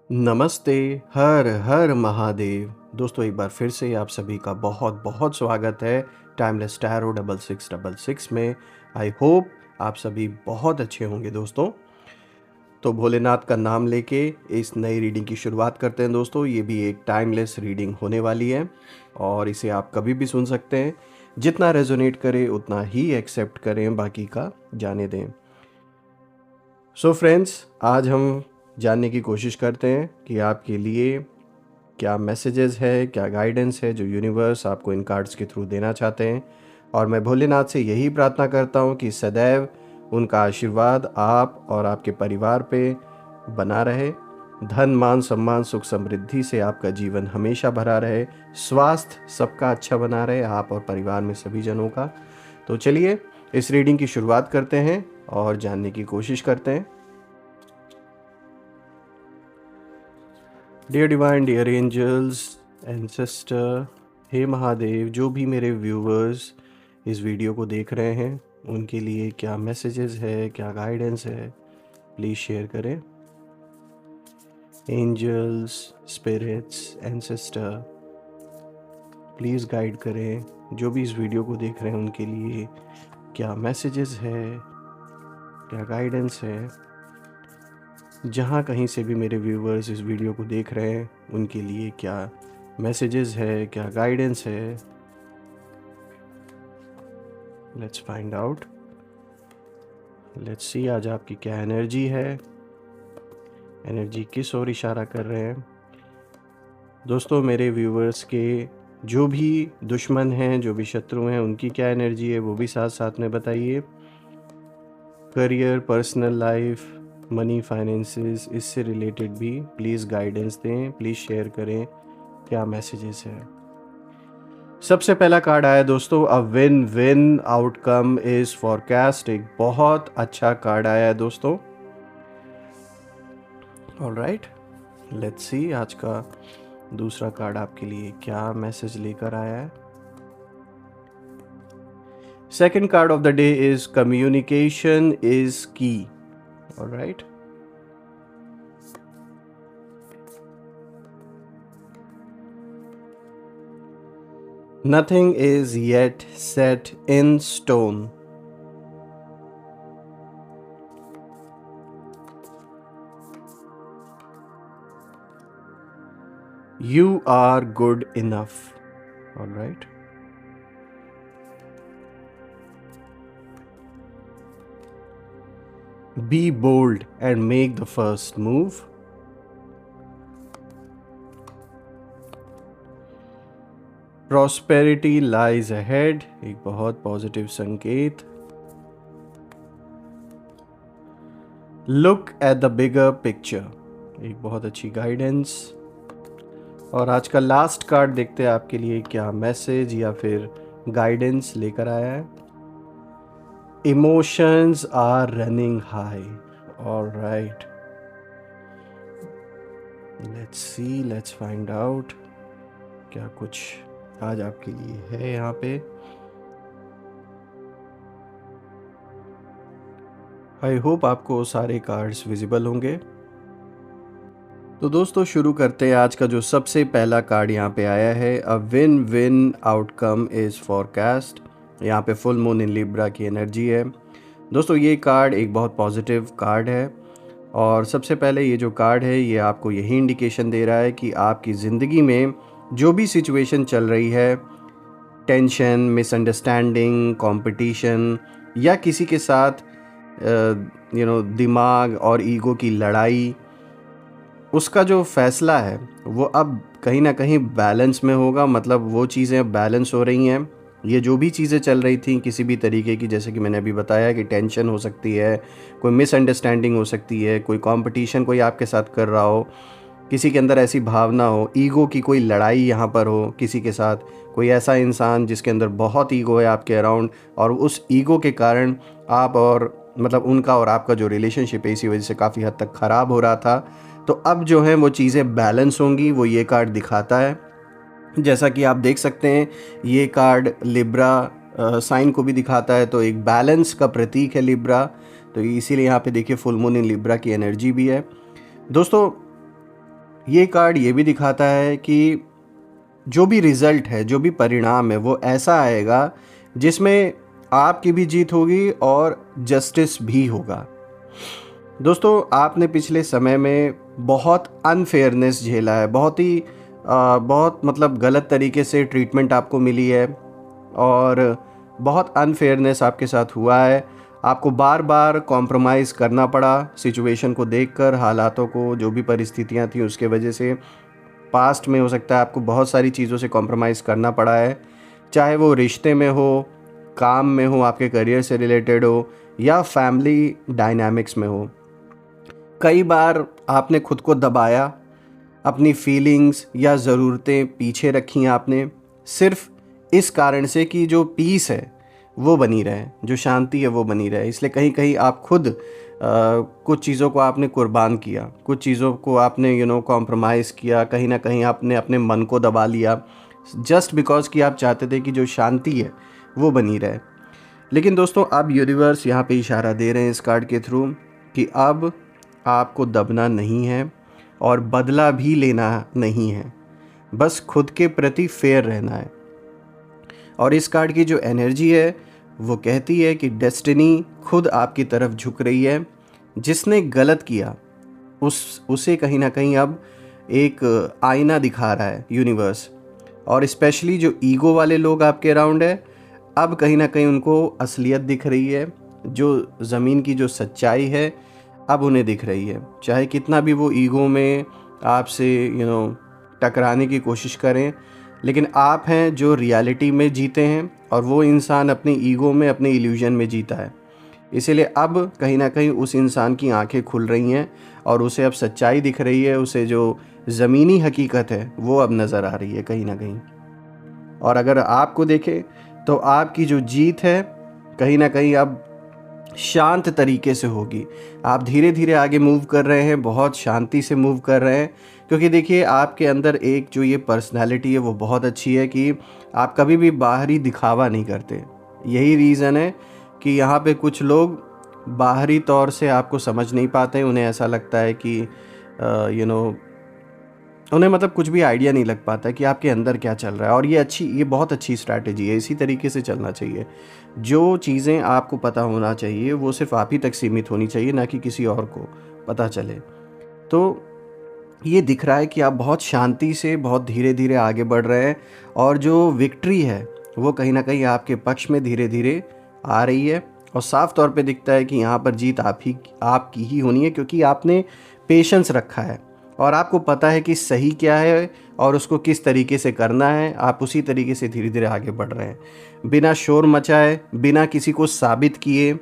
नमस्ते, हर हर महादेव। दोस्तों एक बार फिर से आप सभी का बहुत बहुत स्वागत है टाइमलेस टैरो 6666 में। आई होप आप सभी बहुत अच्छे होंगे दोस्तों। तो भोलेनाथ का नाम लेके इस नई रीडिंग की शुरुआत करते हैं दोस्तों। ये भी एक टाइमलेस रीडिंग होने वाली है और इसे आप कभी भी सुन सकते हैं। जितना रेजोनेट करे उतना ही एक्सेप्ट करें, बाकी का जाने दें। सो फ्रेंड्स, आज हम जानने की कोशिश करते हैं कि आपके लिए क्या मैसेजेस है, क्या गाइडेंस है जो यूनिवर्स आपको इन कार्ड्स के थ्रू देना चाहते हैं। और मैं भोलेनाथ से यही प्रार्थना करता हूँ कि सदैव उनका आशीर्वाद आप और आपके परिवार पे बना रहे। धन मान सम्मान सुख समृद्धि से आपका जीवन हमेशा भरा रहे। स्वास्थ्य सबका अच्छा बना रहे, आप और परिवार में सभी जनों का। तो चलिए इस रीडिंग की शुरुआत करते हैं और जानने की कोशिश करते हैं। Dear divine, dear angels, ancestor, हे महादेव, जो भी मेरे व्यूवर्स इस वीडियो को देख रहे हैं उनके लिए क्या मैसेजेस है, क्या गाइडेंस है, प्लीज़ शेयर करें। Angels, spirits, ancestor, please guide करें जो भी इस वीडियो को देख रहे हैं उनके लिए क्या मैसेजेस है, क्या गाइडेंस है। जहाँ कहीं से भी मेरे व्यूवर्स इस वीडियो को देख रहे हैं उनके लिए क्या मैसेजेस है, क्या गाइडेंस है। Let's find out. Let's see आज आपकी क्या एनर्जी है, एनर्जी किस ओर इशारा कर रहे हैं। दोस्तों मेरे व्यूवर्स के जो भी दुश्मन हैं, जो भी शत्रु हैं, उनकी क्या एनर्जी है वो भी साथ साथ में बताइए। Career, personal life, money, finances, इससे रिलेटेड भी प्लीज़ गाइडेंस दें, प्लीज़ शेयर करें क्या मैसेजेस हैं। सबसे पहला कार्ड आया दोस्तों, a win win outcome is forecast. एक बहुत अच्छा कार्ड आया है दोस्तों। ऑलराइट, लेट्स सी आज का दूसरा कार्ड आपके लिए क्या मैसेज लेकर आया है। Second card of the day is communication is key. Alright, nothing is yet set in stone. You are good enough. All right. Be bold and make the first move. Prosperity lies ahead. एक बहुत positive संकेत। Look at the bigger picture. एक बहुत अच्छी guidance. और आज का last card देखते हैं आपके लिए क्या मैसेज या फिर गाइडेंस लेकर आया है। Emotions are running high. Alright, let's see, let's find out क्या कुछ आज आपके लिए है यहाँ पे। आई होप आपको सारे कार्ड्स विजिबल होंगे। तो दोस्तों शुरू करते हैं। आज का जो सबसे पहला कार्ड यहाँ पे आया है, a win win outcome is forecast. यहाँ पे फुल मून इन लिब्रा की एनर्जी है दोस्तों। ये कार्ड एक बहुत पॉजिटिव कार्ड है और सबसे पहले ये जो कार्ड है ये आपको यही इंडिकेशन दे रहा है कि आपकी ज़िंदगी में जो भी सिचुएशन चल रही है, टेंशन, मिसअंडरस्टैंडिंग, कंपटीशन या किसी के साथ दिमाग और ईगो की लड़ाई, उसका जो फैसला है वो अब कहीं ना कहीं बैलेंस में होगा। मतलब वो चीज़ें अब बैलेंस हो रही हैं। ये जो भी चीज़ें चल रही थी किसी भी तरीके की, जैसे कि मैंने अभी बताया कि टेंशन हो सकती है, कोई मिसअंडरस्टैंडिंग हो सकती है, कोई कंपटीशन कोई आपके साथ कर रहा हो, किसी के अंदर ऐसी भावना हो, ईगो की कोई लड़ाई यहाँ पर हो किसी के साथ, कोई ऐसा इंसान जिसके अंदर बहुत ईगो है आपके अराउंड और उस ईगो के कारण आप और मतलब उनका और आपका जो रिलेशनशिप है इसी वजह से काफ़ी हद तक ख़राब हो रहा था। तो अब जो है वो चीज़ें बैलेंस होंगी, वो ये कार्ड दिखाता है। जैसा कि आप देख सकते हैं ये कार्ड लिब्रा साइन को भी दिखाता है, तो एक बैलेंस का प्रतीक है लिब्रा। तो इसीलिए यहाँ पे देखिए फुल मून इन लिब्रा की एनर्जी भी है दोस्तों। ये कार्ड ये भी दिखाता है कि जो भी रिज़ल्ट है, जो भी परिणाम है, वो ऐसा आएगा जिसमें आपकी भी जीत होगी और जस्टिस भी होगा। दोस्तों, आपने पिछले समय में बहुत अनफेयरनेस झेला है, बहुत मतलब गलत तरीके से ट्रीटमेंट आपको मिली है और बहुत अनफेयरनेस आपके साथ हुआ है। आपको बार बार कॉम्प्रोमाइज़ करना पड़ा सिचुएशन को देखकर, हालातों को, जो भी परिस्थितियां थी उसके वजह से। पास्ट में हो सकता है आपको बहुत सारी चीज़ों से कॉम्प्रोमाइज़ करना पड़ा है, चाहे वो रिश्ते में हो, काम में हो, आपके करियर से रिलेटेड हो या फैमिली डायनामिक्स में हो। कई बार आपने खुद को दबाया, अपनी फीलिंग्स या ज़रूरतें पीछे रखी आपने, सिर्फ इस कारण से कि जो पीस है वो बनी रहे, जो शांति है वो बनी रहे। इसलिए कहीं कहीं आप खुद कुछ चीज़ों को आपने कुर्बान किया, कुछ चीज़ों को आपने कॉम्प्रोमाइज़ किया, कहीं ना कहीं आपने अपने मन को दबा लिया, जस्ट बिकॉज कि आप चाहते थे कि जो शांति है वो बनी रहे। लेकिन दोस्तों, अब यूनिवर्स यहाँ पे इशारा दे रहे हैं इस कार्ड के थ्रू कि अब आपको दबना नहीं है और बदला भी लेना नहीं है, बस खुद के प्रति फेयर रहना है। और इस कार्ड की जो एनर्जी है वो कहती है कि डेस्टिनी खुद आपकी तरफ झुक रही है। जिसने गलत किया उसे कहीं ना कहीं अब एक आईना दिखा रहा है यूनिवर्स। और स्पेशली जो ईगो वाले लोग आपके अराउंड है, अब कहीं ना कहीं उनको असलियत दिख रही है, जो ज़मीन की जो सच्चाई है अब उन्हें दिख रही है। चाहे कितना भी वो ईगो में आपसे टकराने की कोशिश करें, लेकिन आप हैं जो रियलिटी में जीते हैं और वो इंसान अपनी ईगो में, अपने इल्यूजन में जीता है। इसीलिए अब कहीं ना कहीं उस इंसान की आंखें खुल रही हैं और उसे अब सच्चाई दिख रही है, उसे जो ज़मीनी हकीकत है वो अब नज़र आ रही है कहीं ना कहीं। और अगर आपको देखें तो आपकी जो जीत है कहीं ना कहीं अब शांत तरीके से होगी। आप धीरे धीरे आगे मूव कर रहे हैं, बहुत शांति से मूव कर रहे हैं, क्योंकि देखिए आपके अंदर एक जो ये पर्सनालिटी है वो बहुत अच्छी है कि आप कभी भी बाहरी दिखावा नहीं करते। यही रीज़न है कि यहाँ पे कुछ लोग बाहरी तौर से आपको समझ नहीं पाते। उन्हें ऐसा लगता है कि उन्हें मतलब कुछ भी आइडिया नहीं लग पाता कि आपके अंदर क्या चल रहा है। और ये बहुत अच्छी स्ट्रैटेजी है, इसी तरीके से चलना चाहिए। जो चीज़ें आपको पता होना चाहिए वो सिर्फ आप ही तक सीमित होनी चाहिए, ना कि किसी और को पता चले। तो ये दिख रहा है कि आप बहुत शांति से, बहुत धीरे धीरे आगे बढ़ रहे हैं और जो विक्ट्री है वो कहीं ना कहीं आपके पक्ष में धीरे धीरे आ रही है। और साफ तौर पे दिखता है कि यहाँ पर जीत आपकी ही होनी है, क्योंकि आपने पेशेंस रखा है और आपको पता है कि सही क्या है और उसको किस तरीके से करना है। आप उसी तरीके से धीरे धीरे आगे बढ़ रहे हैं, बिना शोर मचाए, बिना किसी को साबित किए।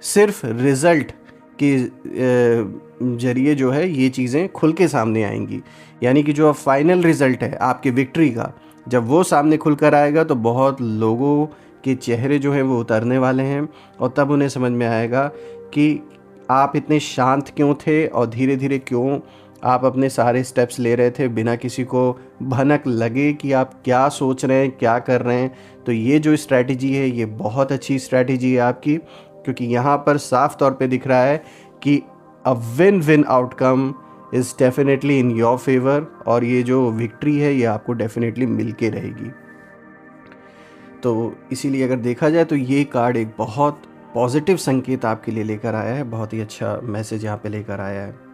सिर्फ रिज़ल्ट के जरिए जो है ये चीज़ें खुल के सामने आएंगी। यानी कि जो अब फाइनल रिज़ल्ट है आपकी विक्ट्री का, जब वो सामने खुल कर आएगा तो बहुत लोगों के चेहरे जो हैं वो उतरने वाले हैं और तब उन्हें समझ में आएगा कि आप इतने शांत क्यों थे और धीरे धीरे क्यों आप अपने सारे स्टेप्स ले रहे थे, बिना किसी को भनक लगे कि आप क्या सोच रहे हैं, क्या कर रहे हैं। तो ये जो स्ट्रैटेजी है ये बहुत अच्छी स्ट्रैटेजी है आपकी, क्योंकि यहाँ पर साफ तौर पे दिख रहा है कि a win win outcome is definitely in your favour. और ये जो विक्ट्री है ये आपको डेफिनेटली मिल के रहेगी। तो इसीलिए अगर देखा जाए तो ये कार्ड एक बहुत पॉजिटिव संकेत आपके लिए लेकर आया है, बहुत ही अच्छा मैसेज यहाँ पे लेकर आया है।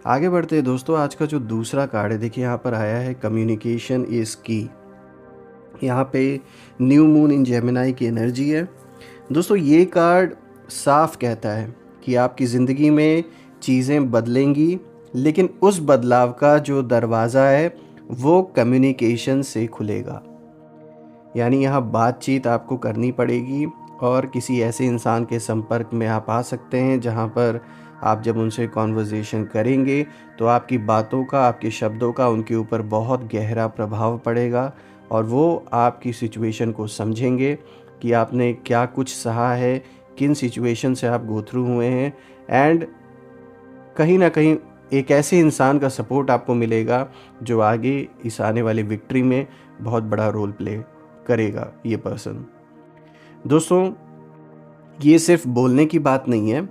आगे बढ़ते हैं दोस्तों, आज का जो दूसरा कार्ड है, देखिए यहाँ पर आया है कम्युनिकेशन इज़ की। यहाँ पे न्यू मून इन जेमिनाई की एनर्जी है। दोस्तों, ये कार्ड साफ कहता है कि आपकी ज़िंदगी में चीज़ें बदलेंगी, लेकिन उस बदलाव का जो दरवाज़ा है वो कम्युनिकेशन से खुलेगा। यानी यहाँ बातचीत आपको करनी पड़ेगी और किसी ऐसे इंसान के संपर्क में आप आ सकते हैं जहाँ पर आप जब उनसे कॉन्वर्जेशन करेंगे तो आपकी बातों का, आपके शब्दों का उनके ऊपर बहुत गहरा प्रभाव पड़ेगा और वो आपकी सिचुएशन को समझेंगे कि आपने क्या कुछ सहा है, किन सिचुएशन से आप गो थ्रू हुए हैं। एंड कहीं ना कहीं एक ऐसे इंसान का सपोर्ट आपको मिलेगा जो आगे इस आने वाली विक्ट्री में बहुत बड़ा रोल प्ले करेगा ये पर्सन। दोस्तों, ये सिर्फ बोलने की बात नहीं है,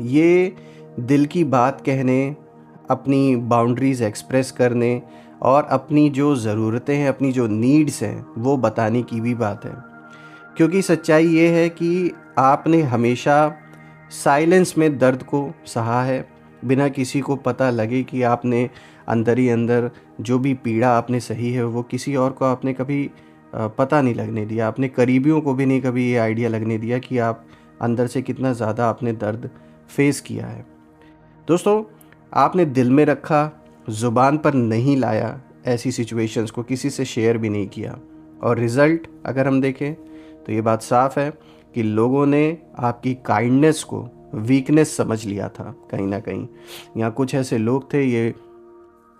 ये दिल की बात कहने, अपनी बाउंड्रीज़ एक्सप्रेस करने और अपनी जो ज़रूरतें हैं, अपनी जो नीड्स हैं, वो बताने की भी बात है। क्योंकि सच्चाई ये है कि आपने हमेशा साइलेंस में दर्द को सहा है, बिना किसी को पता लगे कि आपने अंदर ही अंदर जो भी पीड़ा आपने सही है वो किसी और को आपने कभी पता नहीं लगने दिया। अपने करीबियों को भी नहीं कभी ये आइडिया लगने दिया कि आप अंदर से कितना ज़्यादा आपने दर्द फेस किया है। दोस्तों, आपने दिल में रखा, ज़ुबान पर नहीं लाया, ऐसी सिचुएशंस को किसी से शेयर भी नहीं किया, और रिज़ल्ट अगर हम देखें तो ये बात साफ़ है कि लोगों ने आपकी काइंडनेस को वीकनेस समझ लिया था कहीं ना कहीं। यहाँ कुछ ऐसे लोग थे, ये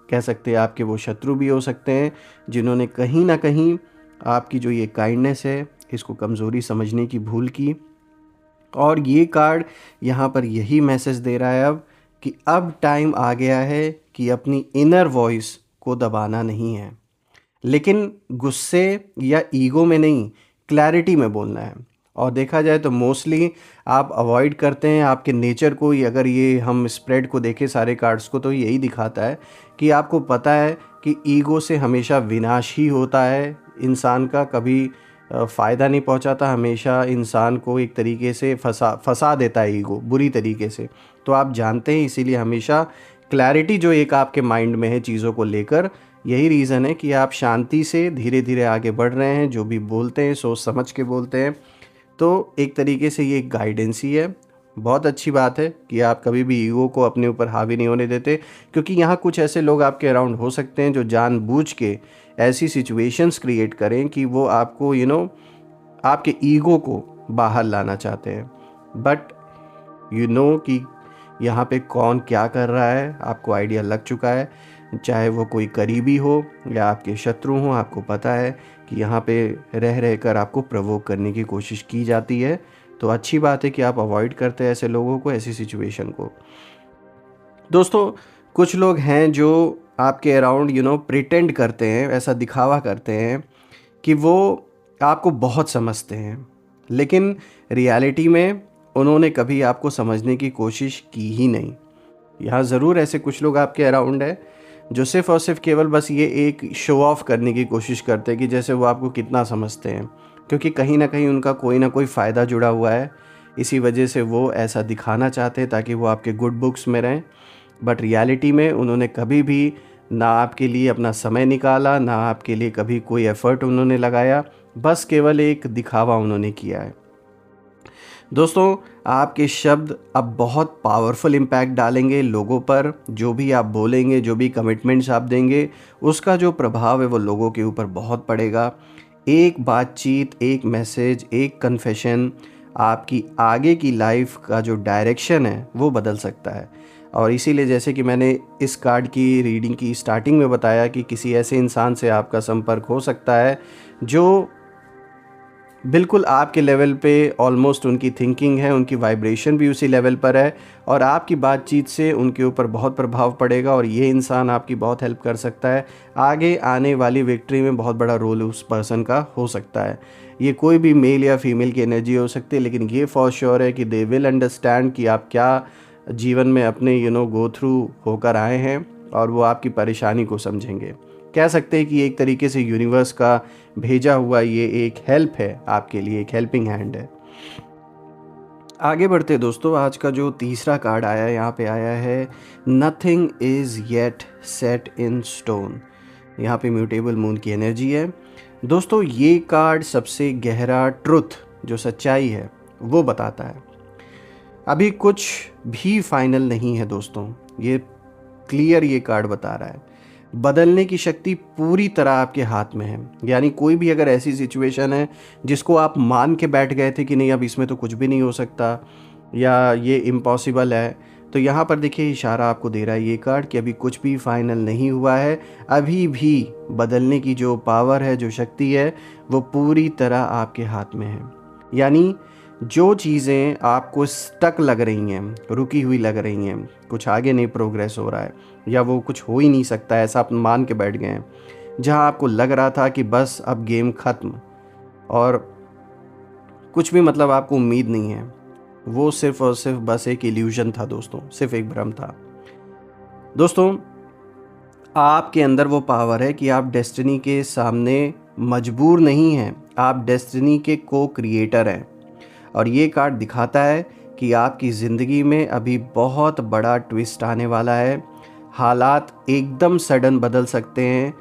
कह सकते हैं आपके वो शत्रु भी हो सकते हैं, जिन्होंने कहीं ना कहीं आपकी जो ये काइंडनेस है इसको कमज़ोरी समझने की भूल की। और ये कार्ड यहाँ पर यही मैसेज दे रहा है अब कि अब टाइम आ गया है कि अपनी इनर वॉइस को दबाना नहीं है, लेकिन गुस्से या ईगो में नहीं, क्लैरिटी में बोलना है। और देखा जाए तो मोस्टली आप अवॉइड करते हैं आपके नेचर को ही। अगर ये हम स्प्रेड को देखें सारे कार्ड्स को तो यही दिखाता है कि आपको पता है कि ईगो से हमेशा विनाश ही होता है, इंसान का कभी फ़ायदा नहीं पहुंचाता, हमेशा इंसान को एक तरीके से फंसा देता है ईगो बुरी तरीके से। तो आप जानते हैं, इसीलिए हमेशा क्लैरिटी जो एक आपके माइंड में है चीज़ों को लेकर, यही रीज़न है कि आप शांति से धीरे धीरे आगे बढ़ रहे हैं। जो भी बोलते हैं सोच समझ के बोलते हैं। तो एक तरीके से ये एक गाइडेंस ही है। बहुत अच्छी बात है कि आप कभी भी ईगो को अपने ऊपर हावी नहीं होने देते, क्योंकि यहाँ कुछ ऐसे लोग आपके अराउंड हो सकते हैं जो जानबूझ के ऐसी सिचुएशंस क्रिएट करें कि वो आपको आपके ईगो को बाहर लाना चाहते हैं। बट कि यहाँ पे कौन क्या कर रहा है आपको आइडिया लग चुका है। चाहे वो कोई करीबी हो या आपके शत्रु हो, आपको पता है कि यहाँ पे रह रह कर आपको प्रवोक करने की कोशिश की जाती है। तो अच्छी बात है कि आप अवॉइड करते हैं ऐसे लोगों को, ऐसी सिचुएशन को। दोस्तों, कुछ लोग हैं जो आपके अराउंड प्रिटेंड करते हैं, ऐसा दिखावा करते हैं कि वो आपको बहुत समझते हैं, लेकिन रियलिटी में उन्होंने कभी आपको समझने की कोशिश की ही नहीं। यहाँ ज़रूर ऐसे कुछ लोग आपके अराउंड है जो सिर्फ़ और सिर्फ केवल बस ये एक शो ऑफ करने की कोशिश करते हैं कि जैसे वो आपको कितना समझते हैं, क्योंकि कहीं ना कहीं उनका कोई ना कोई फ़ायदा जुड़ा हुआ है। इसी वजह से वो ऐसा दिखाना चाहते हैं ताकि वो आपके गुड बुक्स में रहें। बट रियलिटी में उन्होंने कभी भी ना आपके लिए अपना समय निकाला, ना आपके लिए कभी कोई एफ़र्ट उन्होंने लगाया, बस केवल एक दिखावा उन्होंने किया है। दोस्तों, आपके शब्द अब बहुत पावरफुल इम्पैक्ट डालेंगे लोगों पर। जो भी आप बोलेंगे, जो भी कमिटमेंट्स आप देंगे, उसका जो प्रभाव है वो लोगों के ऊपर बहुत पड़ेगा। एक बातचीत, एक मैसेज, एक कन्फेशन आपकी आगे की लाइफ का जो डायरेक्शन है वो बदल सकता है। और इसीलिए जैसे कि मैंने इस कार्ड की रीडिंग की स्टार्टिंग में बताया कि किसी ऐसे इंसान से आपका संपर्क हो सकता है जो बिल्कुल आपके लेवल पे ऑलमोस्ट उनकी थिंकिंग है, उनकी वाइब्रेशन भी उसी लेवल पर है, और आपकी बातचीत से उनके ऊपर बहुत प्रभाव पड़ेगा। और ये इंसान आपकी बहुत हेल्प कर सकता है। आगे आने वाली विक्ट्री में बहुत बड़ा रोल उस पर्सन का हो सकता है। ये कोई भी मेल या फीमेल की एनर्जी हो सकती है, लेकिन ये फॉर श्योर है कि दे विल अंडरस्टैंड कि आप क्या जीवन में अपने गो थ्रू होकर आए हैं, और वो आपकी परेशानी को समझेंगे। कह सकते हैं कि एक तरीके से यूनिवर्स का भेजा हुआ ये एक हेल्प है आपके लिए, एक हेल्पिंग हैंड है। आगे बढ़ते दोस्तों, आज का जो तीसरा कार्ड आया है, यहाँ पे आया है nothing is yet set in stone. यहाँ पे म्यूटेबल मून की एनर्जी है। दोस्तों, ये कार्ड सबसे गहरा ट्रुथ, जो सच्चाई है, वो बताता है। अभी कुछ भी फाइनल नहीं है दोस्तों, ये क्लियर ये कार्ड बता रहा है। बदलने की शक्ति पूरी तरह आपके हाथ में है। यानी कोई भी अगर ऐसी सिचुएशन है जिसको आप मान के बैठ गए थे कि नहीं अब इसमें तो कुछ भी नहीं हो सकता या ये इम्पॉसिबल है, तो यहाँ पर देखिए इशारा आपको दे रहा है ये कार्ड कि अभी कुछ भी फाइनल नहीं हुआ है। अभी भी बदलने की जो पावर है, जो शक्ति है, वो पूरी तरह आपके हाथ में है। यानी जो चीज़ें आपको स्टक लग रही हैं, रुकी हुई लग रही हैं, कुछ आगे नहीं प्रोग्रेस हो रहा है, या वो कुछ हो ही नहीं सकता है, ऐसा आप मान के बैठ गए हैं, जहां आपको लग रहा था कि बस अब गेम ख़त्म और कुछ भी मतलब आपको उम्मीद नहीं है, वो सिर्फ़ और सिर्फ बस एक इल्यूजन था दोस्तों, सिर्फ एक भ्रम था। दोस्तों, आपके अंदर वो पावर है कि आप डेस्टिनी के सामने मजबूर नहीं हैं, आप डेस्टिनी के को क्रिएटर हैं। और ये कार्ड दिखाता है कि आपकी ज़िंदगी में अभी बहुत बड़ा ट्विस्ट आने वाला है। हालात एकदम सडन बदल सकते हैं।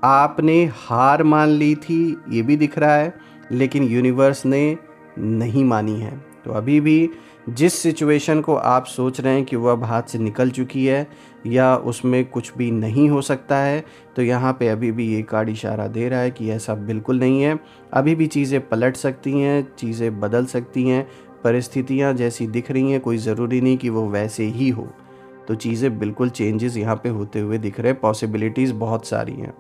आपने हार मान ली थी, ये भी दिख रहा है, लेकिन यूनिवर्स ने नहीं मानी है। तो अभी भी जिस सिचुएशन को आप सोच रहे हैं कि वो अब हाथ से निकल चुकी है या उसमें कुछ भी नहीं हो सकता है, तो यहाँ पे अभी भी ये कार्ड इशारा दे रहा है कि ऐसा बिल्कुल नहीं है। अभी भी चीज़ें पलट सकती हैं, चीज़ें बदल सकती हैं। परिस्थितियाँ जैसी दिख रही हैं, कोई ज़रूरी नहीं कि वो वैसे ही हो। तो चीज़ें बिल्कुल चेंजेस यहाँ पे होते हुए दिख रहे हैं, पॉसिबिलिटीज़ बहुत सारी हैं।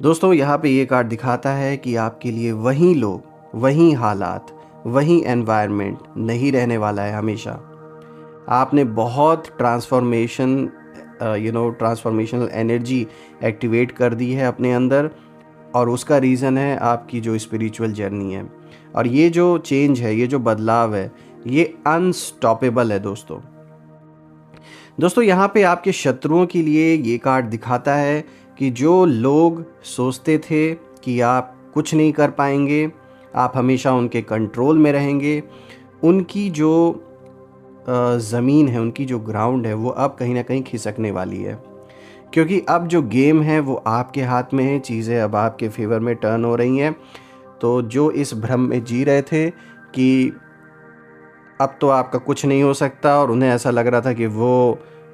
दोस्तों, यहाँ पे ये कार्ड दिखाता है कि आपके लिए वही लोग, वही हालात, वही एनवायरनमेंट नहीं रहने वाला है हमेशा। आपने बहुत ट्रांसफॉर्मेशनल एनर्जी एक्टिवेट कर दी है अपने अंदर, और उसका रीज़न है आपकी जो स्पिरिचुअल जर्नी है। और ये जो चेंज है, ये जो बदलाव है, ये अनस्टॉपेबल है दोस्तों, यहाँ पे आपके शत्रुओं के लिए ये कार्ड दिखाता है कि जो लोग सोचते थे कि आप कुछ नहीं कर पाएंगे, आप हमेशा उनके कंट्रोल में रहेंगे, उनकी जो ज़मीन है, उनकी जो ग्राउंड है, वो अब कहीं ना कहीं खिसकने वाली है। क्योंकि अब जो गेम है वो आपके हाथ में है, चीज़ें अब आपके फेवर में टर्न हो रही हैं। तो जो इस भ्रम में जी रहे थे कि अब तो आपका कुछ नहीं हो सकता, और उन्हें ऐसा लग रहा था कि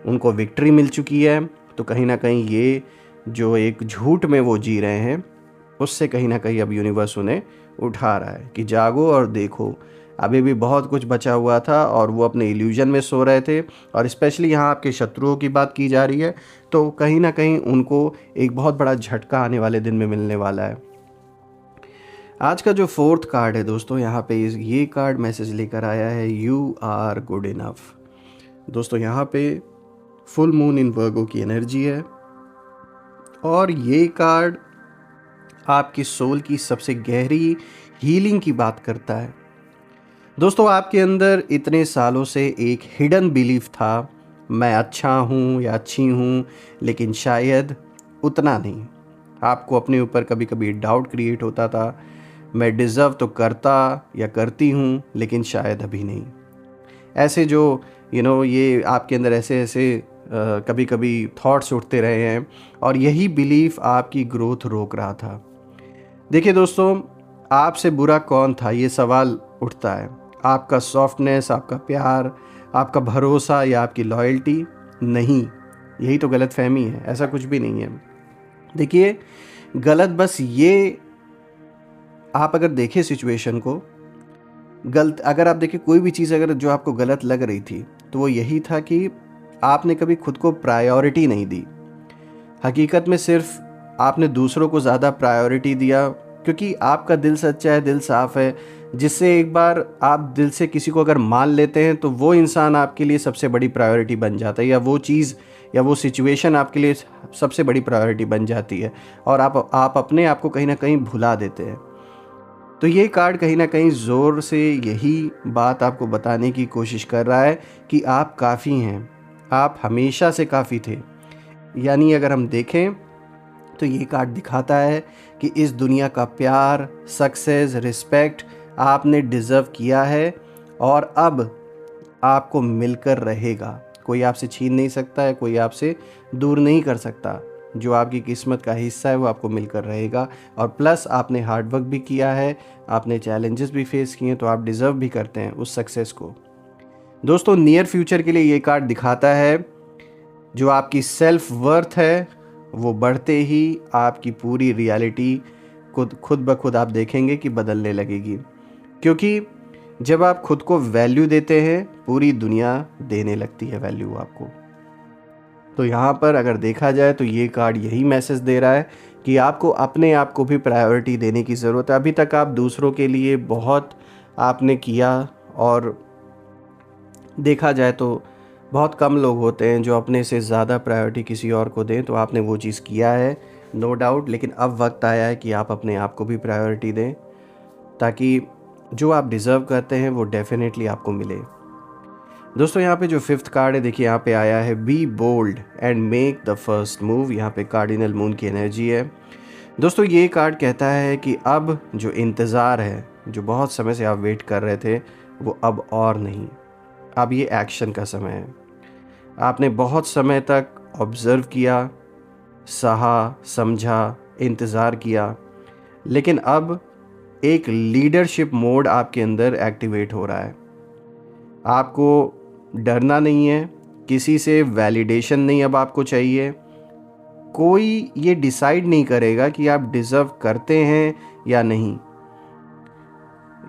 उनको विक्ट्री मिल चुकी है, तो कहीं ना कहीं ये जो एक झूठ में वो जी रहे हैं, उससे कहीं ना कहीं अब यूनिवर्स उन्हें उठा रहा है कि जागो और देखो, अभी भी बहुत कुछ बचा हुआ था और वो अपने इल्यूजन में सो रहे थे। और स्पेशली यहाँ आपके शत्रुओं की बात की जा रही है, तो कहीं ना कहीं उनको एक बहुत बड़ा झटका आने वाले दिन में मिलने वाला है। आज का जो फोर्थ कार्ड है दोस्तों, यहाँ पे ये कार्ड मैसेज लेकर आया है, यू आर गुड इनफ। दोस्तों, यहाँ पे फुल मून इन वर्गो की एनर्जी है, और ये कार्ड आपकी सोल की सबसे गहरी हीलिंग की बात करता है। दोस्तों, आपके अंदर इतने सालों से एक हिडन बिलीफ था, मैं अच्छा हूँ या अच्छी हूँ, लेकिन शायद उतना नहीं। आपको अपने ऊपर कभी कभी डाउट क्रिएट होता था, मैं डिज़र्व तो करता या करती हूँ, लेकिन शायद अभी नहीं। ऐसे जो ये आपके अंदर ऐसे ऐसे कभी कभी थॉट्स उठते रहे हैं, और यही बिलीफ आपकी ग्रोथ रोक रहा था। देखिए दोस्तों, आपसे बुरा कौन था, ये सवाल उठता है। आपका सॉफ्टनेस, आपका प्यार, आपका भरोसा या आपकी लॉयल्टी? नहीं, यही तो गलत फहमी है, ऐसा कुछ भी नहीं है। देखिए, गलत बस ये, आप अगर देखें सिचुएशन को, गलत अगर आप देखें कोई भी चीज़ अगर जो आपको गलत लग रही थी, तो वो यही था कि आपने कभी खुद को प्रायोरिटी नहीं दी। हकीकत में सिर्फ आपने दूसरों को ज़्यादा प्रायोरिटी दिया, क्योंकि आपका दिल सच्चा है, दिल साफ़ है। जिससे एक बार आप दिल से किसी को अगर मान लेते हैं, तो वो इंसान आपके लिए सबसे बड़ी प्रायोरिटी बन जाता है, या वो चीज़ या वो सिचुएशन आपके लिए सबसे बड़ी प्रायोरिटी बन जाती है, और आप अपने आप को कहीं ना कहीं भुला देते हैं। तो ये कार्ड कहीं ना कहीं ज़ोर से यही बात आपको बताने की कोशिश कर रहा है कि आप काफ़ी हैं, आप हमेशा से काफ़ी थे। यानी अगर हम देखें तो ये कार्ड दिखाता है कि इस दुनिया का प्यार, सक्सेस, रिस्पेक्ट आपने डिज़र्व किया है, और अब आपको मिलकर रहेगा। कोई आपसे छीन नहीं सकता है, कोई आपसे दूर नहीं कर सकता। जो आपकी किस्मत का हिस्सा है वो आपको मिलकर रहेगा, और प्लस आपने हार्ड वर्क भी किया है, आपने चैलेंजेस भी फेस किए हैं, तो आप डिज़र्व भी करते हैं उस सक्सेस को। दोस्तों, नियर फ्यूचर के लिए ये कार्ड दिखाता है, जो आपकी सेल्फ वर्थ है वो बढ़ते ही आपकी पूरी रियलिटी खुद ब खुद आप देखेंगे कि बदलने लगेगी। क्योंकि जब आप खुद को वैल्यू देते हैं, पूरी दुनिया देने लगती है वैल्यू आपको। तो यहाँ पर अगर देखा जाए तो ये कार्ड यही मैसेज दे रहा है कि आपको अपने आप को भी प्रायोरिटी देने की ज़रूरत है। अभी तक आप दूसरों के लिए बहुत आपने किया, और देखा जाए तो बहुत कम लोग होते हैं जो अपने से ज़्यादा प्रायोरिटी किसी और को दें। तो आपने वो चीज़ किया है, नो डाउट, लेकिन अब वक्त आया है कि आप अपने आप को भी प्रायोरिटी दें, ताकि जो आप डिज़र्व करते हैं वो डेफिनेटली आपको मिले। दोस्तों यहाँ पे जो फिफ्थ कार्ड है, देखिए यहाँ पे आया है be bold and make the first move. यहाँ पे कार्डिनल मून की एनर्जी है। दोस्तों ये कार्ड कहता है कि अब जो इंतज़ार है, जो बहुत समय से आप वेट कर रहे थे, वो अब और नहीं, अब ये एक्शन का समय है। आपने बहुत समय तक ऑब्ज़र्व किया, सहा, समझा, इंतज़ार किया, लेकिन अब एक लीडरशिप मोड आपके अंदर एक्टिवेट हो रहा है। आपको डरना नहीं है, किसी से वैलिडेशन नहीं अब आपको चाहिए। कोई ये डिसाइड नहीं करेगा कि आप डिज़र्व करते हैं या नहीं।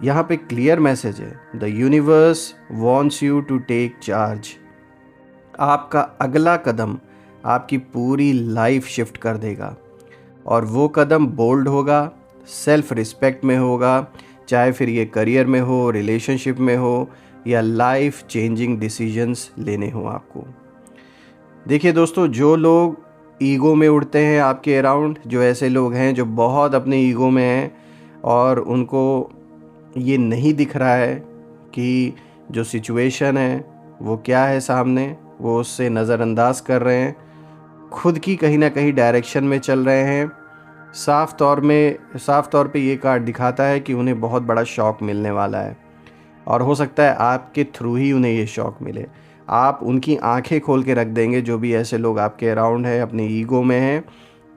यहाँ पे क्लियर मैसेज है, the universe wants you to take charge. आपका अगला कदम आपकी पूरी लाइफ शिफ्ट कर देगा, और वो कदम बोल्ड होगा, सेल्फ रिस्पेक्ट में होगा, चाहे फिर ये करियर में हो, रिलेशनशिप में हो, या लाइफ चेंजिंग डिसीजंस लेने हो आपको। देखिए दोस्तों, जो लोग ईगो में उड़ते हैं आपके अराउंड, जो ऐसे लोग हैं जो बहुत अपने ईगो में हैं और उनको ये नहीं दिख रहा है कि जो सिचुएशन है वो क्या है सामने, वो उससे नज़रअंदाज कर रहे हैं, खुद की कहीं ना कहीं डायरेक्शन में चल रहे हैं। साफ तौर पे ये कार्ड दिखाता है कि उन्हें बहुत बड़ा शॉक मिलने वाला है, और हो सकता है आपके थ्रू ही उन्हें ये शॉक मिले। आप उनकी आंखें खोल के रख देंगे, जो भी ऐसे लोग आपके अराउंड हैं, अपने ईगो में हैं।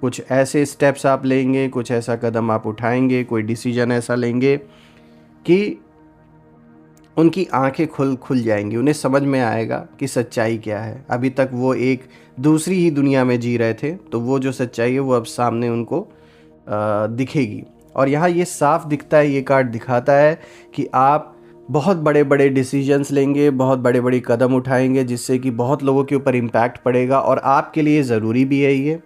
कुछ ऐसे स्टेप्स आप लेंगे, कुछ ऐसा कदम आप उठाएंगे, कोई डिसीजन ऐसा लेंगे कि उनकी आंखें खुल जाएंगी, उन्हें समझ में आएगा कि सच्चाई क्या है। अभी तक वो एक दूसरी ही दुनिया में जी रहे थे, तो वो जो सच्चाई है वो अब सामने उनको दिखेगी। और यहाँ ये साफ दिखता है, ये कार्ड दिखाता है कि आप बहुत बड़े बड़े डिसीजंस लेंगे, बहुत बड़े बड़े कदम उठाएंगे, जिससे कि बहुत लोगों के ऊपर इम्पैक्ट पड़ेगा, और आपके लिए ज़रूरी भी है ये।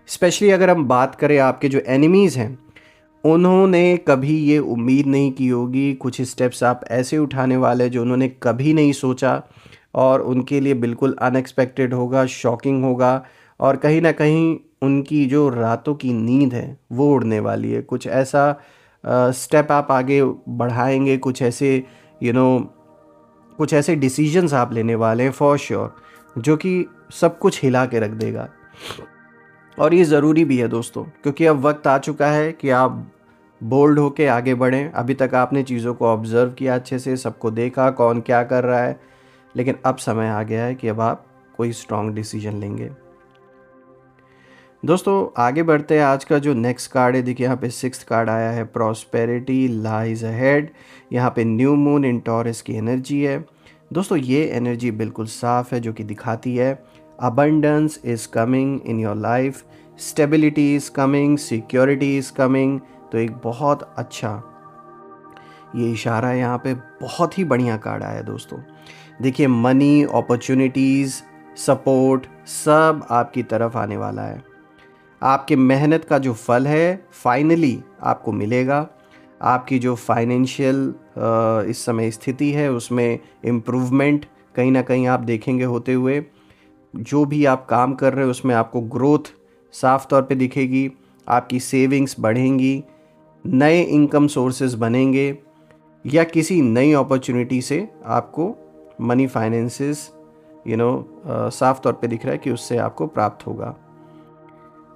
स्पेशली अगर हम बात करें आपके जो एनिमीज़ हैं, उन्होंने कभी ये उम्मीद नहीं की होगी। कुछ स्टेप्स आप ऐसे उठाने वाले जो उन्होंने कभी नहीं सोचा, और उनके लिए बिल्कुल अनएक्सपेक्टेड होगा, शॉकिंग होगा, और कहीं ना कहीं उनकी जो रातों की नींद है वो उड़ने वाली है। कुछ ऐसा स्टेप आप आगे बढ़ाएंगे, कुछ ऐसे कुछ ऐसे डिसीजंस आप लेने वाले हैं फॉर श्योर, जो कि सब कुछ हिला के रख देगा। और ये ज़रूरी भी है दोस्तों, क्योंकि अब वक्त आ चुका है कि आप बोल्ड होके आगे बढ़ें। अभी तक आपने चीज़ों को ऑब्ज़र्व किया अच्छे से, सबको देखा कौन क्या कर रहा है, लेकिन अब समय आ गया है कि अब आप कोई स्ट्रॉन्ग डिसीजन लेंगे। दोस्तों आगे बढ़ते हैं। आज का जो नेक्स्ट कार्ड है, देखिए यहाँ पे सिक्स्थ कार्ड आया है, प्रॉस्पेरिटी लाइज अहेड। यहाँ पे न्यू मून इन टॉरस की एनर्जी है। दोस्तों ये एनर्जी बिल्कुल साफ है, जो कि दिखाती है abundance is coming in your life, stability is coming, security is coming. तो एक बहुत अच्छा ये इशारा है, यहाँ पे बहुत ही बढ़िया कार्ड आया है दोस्तों। देखिए मनी, अपॉर्चुनिटीज़, सपोर्ट सब आपकी तरफ आने वाला है। आपके मेहनत का जो फल है फाइनली आपको मिलेगा। आपकी जो फाइनेंशियल इस समय स्थिति है उसमें इम्प्रूवमेंट कहीं ना कहीं आप देखेंगे होते हुए। जो भी आप काम कर रहे हो उसमें आपको ग्रोथ साफ तौर पे दिखेगी। आपकी सेविंग्स बढ़ेंगी, नए इनकम सोर्सेज बनेंगे, या किसी नई अपॉर्चुनिटी से आपको मनी फाइनेंसेस साफ तौर पे दिख रहा है कि उससे आपको प्राप्त होगा।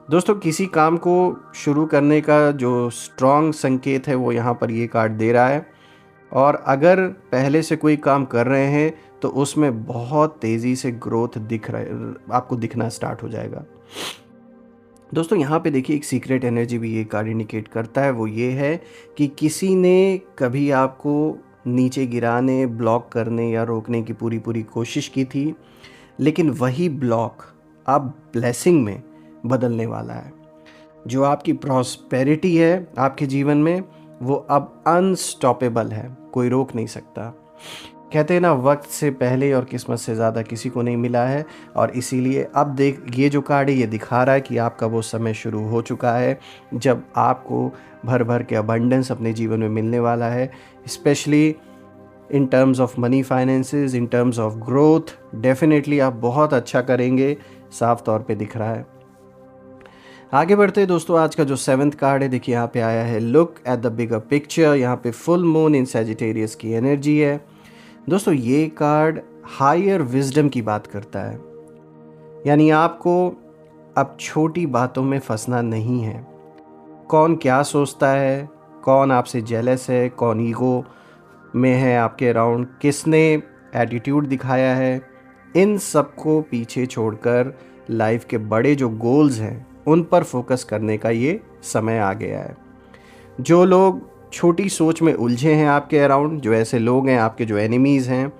दोस्तों किसी काम को शुरू करने का जो स्ट्रॉन्ग संकेत है वो यहाँ पर ये कार्ड दे रहा है, और अगर पहले से कोई काम कर रहे हैं तो उसमें बहुत तेज़ी से ग्रोथ आपको दिखना स्टार्ट हो जाएगा। दोस्तों यहाँ पे देखिए एक सीक्रेट एनर्जी भी ये कार्ड इंडिकेट करता है, वो ये है कि किसी ने कभी आपको नीचे गिराने, ब्लॉक करने या रोकने की पूरी कोशिश की थी, लेकिन वही ब्लॉक अब ब्लेसिंग में बदलने वाला है। जो आपकी प्रॉस्पेरिटी है आपके जीवन में वो अब अनस्टॉपेबल है, कोई रोक नहीं सकता। कहते हैं ना, वक्त से पहले और किस्मत से ज़्यादा किसी को नहीं मिला है, और इसीलिए अब देख ये जो कार्ड है ये दिखा रहा है कि आपका वो समय शुरू हो चुका है जब आपको भर भर के अबंडेंस अपने जीवन में मिलने वाला है, specially in terms of money finances, in terms of growth. Definitely आप बहुत अच्छा करेंगे, साफ तौर पे दिख रहा है। आगे बढ़ते हैं दोस्तों। आज का जो सेवन्थ कार्ड है, देखिए यहाँ पे आया है look at the bigger picture. यहाँ पे फुल मून इन सैजिटेरियस की एनर्जी है। दोस्तों ये कार्ड हायर विजडम की बात करता है। यानी आपको अब छोटी बातों में फंसना नहीं है। कौन क्या सोचता है, कौन आपसे जेलस है, कौन ईगो में है आपके अराउंड, किसने एटीट्यूड दिखाया है, इन सब को पीछे छोड़कर लाइफ के बड़े जो गोल्स हैं उन पर फोकस करने का ये समय आ गया है। जो लोग छोटी सोच में उलझे हैं आपके अराउंड, जो ऐसे लोग हैं आपके जो एनिमीज़ हैं,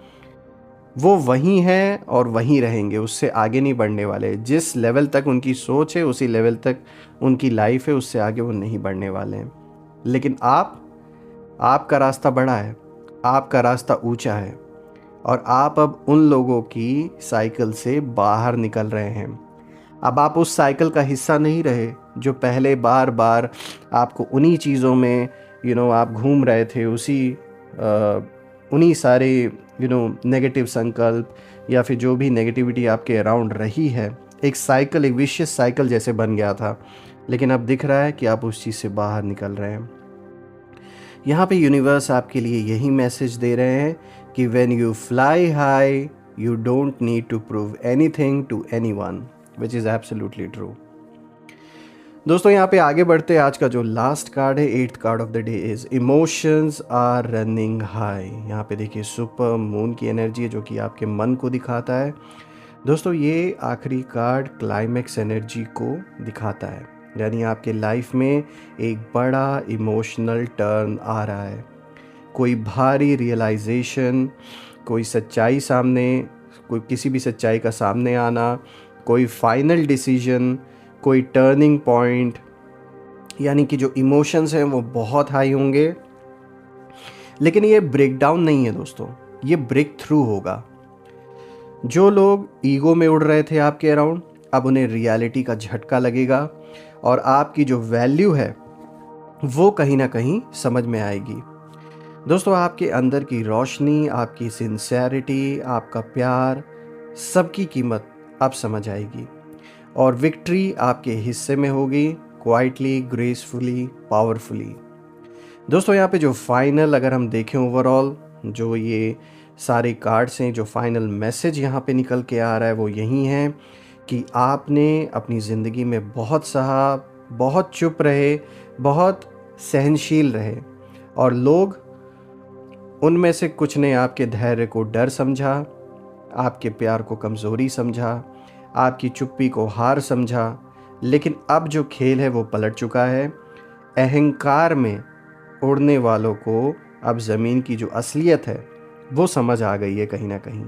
वो वहीं हैं और वहीं रहेंगे, उससे आगे नहीं बढ़ने वाले। जिस लेवल तक उनकी सोच है उसी लेवल तक उनकी लाइफ है, उससे आगे वो नहीं बढ़ने वाले हैं। लेकिन आपका रास्ता बड़ा है, आपका रास्ता ऊंचा है और आप अब उन लोगों की साइकिल से बाहर निकल रहे हैं। अब आप उस साइकिल का हिस्सा नहीं रहे जो पहले बार बार आपको उन्हीं चीज़ों में आप घूम रहे थे, उन्हीं सारे नेगेटिव संकल्प या फिर जो भी नेगेटिविटी आपके अराउंड रही है, एक साइकिल, एक विशियस साइकिल जैसे बन गया था। लेकिन अब दिख रहा है कि आप उस चीज़ से बाहर निकल रहे हैं। यहाँ पे यूनिवर्स आपके लिए यही मैसेज दे रहे हैं कि when you fly high you don't need to prove anything to anyone, which is absolutely true. दोस्तों यहाँ पे आगे बढ़ते आज का जो लास्ट कार्ड है, 8th card of the day is emotions are running high. यहाँ पे देखिए सुपर मून की एनर्जी है जो कि आपके मन को दिखाता है। दोस्तों ये आखिरी कार्ड क्लाइमेक्स एनर्जी को दिखाता है, यानी आपके लाइफ में एक बड़ा इमोशनल टर्न आ रहा है। कोई भारी रियलाइजेशन, कोई सच्चाई सामने, कोई किसी भी सच्चाई का सामने आना, कोई फाइनल डिसीजन, कोई टर्निंग पॉइंट, यानी कि जो इमोशंस हैं वो बहुत हाई होंगे। लेकिन ये ब्रेक डाउन नहीं है दोस्तों, ये ब्रेक थ्रू होगा। जो लोग ईगो में उड़ रहे थे आपके अराउंड, अब उन्हें रियलिटी का झटका लगेगा और आपकी जो वैल्यू है वो कहीं ना कहीं समझ में आएगी। दोस्तों आपके अंदर की रोशनी, आपकी सिंसेरिटी, आपका प्यार, सबकी कीमत अब समझ आएगी और विक्ट्री आपके हिस्से में होगी, क्वाइटली, ग्रेसफुली, पावरफुली। दोस्तों यहाँ पे जो फाइनल, अगर हम देखें ओवरऑल, जो ये सारे कार्ड्स हैं, जो फाइनल मैसेज यहाँ पे निकल के आ रहा है वो यही है कि आपने अपनी ज़िंदगी में बहुत सहा, बहुत चुप रहे, बहुत सहनशील रहे और लोग उनमें से कुछ ने आपके धैर्य को डर समझा, आपके प्यार को कमज़ोरी समझा, आपकी चुप्पी को हार समझा। लेकिन अब जो खेल है वो पलट चुका है। अहंकार में उड़ने वालों को अब ज़मीन की जो असलियत है वो समझ आ गई है कहीं ना कहीं,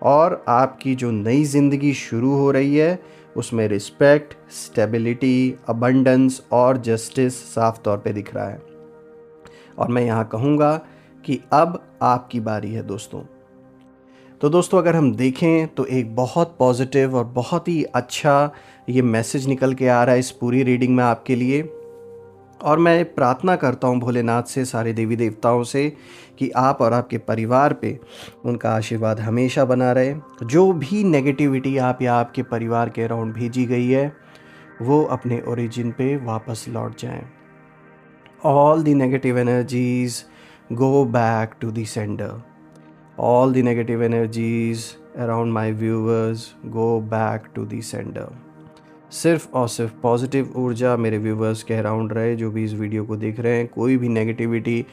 और आपकी जो नई ज़िंदगी शुरू हो रही है उसमें रिस्पेक्ट, स्टेबिलिटी, अबंडेंस और जस्टिस साफ तौर पे दिख रहा है। और मैं यहाँ कहूँगा कि अब आपकी बारी है दोस्तों। तो दोस्तों अगर हम देखें तो एक बहुत पॉजिटिव और बहुत ही अच्छा ये मैसेज निकल के आ रहा है इस पूरी रीडिंग में आपके लिए। और मैं प्रार्थना करता हूँ भोलेनाथ से, सारे देवी देवताओं से, कि आप और आपके परिवार पे उनका आशीर्वाद हमेशा बना रहे। जो भी नेगेटिविटी आप या आपके परिवार के अराउंड भेजी गई है वो अपने ओरिजिन पे वापस लौट जाएं। All the negative energies go back to the sender. All the negative energies around my viewers go back to the sender। सिर्फ और सिर्फ पॉजिटिव ऊर्जा मेरे व्यूवर्स के अराउंड रहे, जो भी इस वीडियो को देख रहे हैं। कोई भी नेगेटिविटी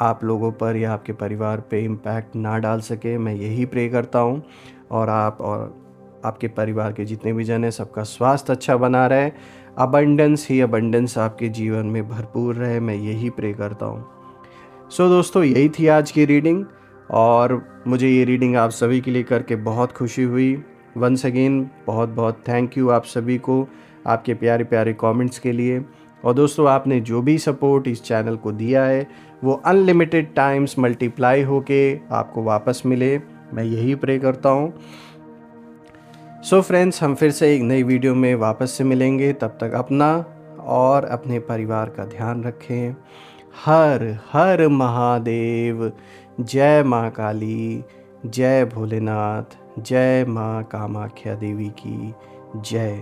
आप लोगों पर या आपके परिवार पे इम्पैक्ट ना डाल सके, मैं यही प्रे करता हूँ। और आप और आपके परिवार के जितने भी जन हैं सबका स्वास्थ्य अच्छा बना रहे, अबंडेंस ही अबंडेंस आपके जीवन में भरपूर रहे, मैं यही प्रे करता हूँ। सो दोस्तों यही थी आज की रीडिंग और मुझे ये रीडिंग आप सभी के लिए करके बहुत खुशी हुई। वंस अगेन बहुत बहुत थैंक यू आप सभी को, आपके प्यारे प्यारे कमेंट्स के लिए। और दोस्तों आपने जो भी सपोर्ट इस चैनल को दिया है वो अनलिमिटेड टाइम्स मल्टीप्लाई होके आपको वापस मिले, मैं यही प्रे करता हूँ। सो फ्रेंड्स, हम फिर से एक नई वीडियो में वापस से मिलेंगे। तब तक अपना और अपने परिवार का ध्यान रखें। हर हर महादेव। जय माँ काली, जय भोलेनाथ, जय माँ कामाख्या देवी की जय।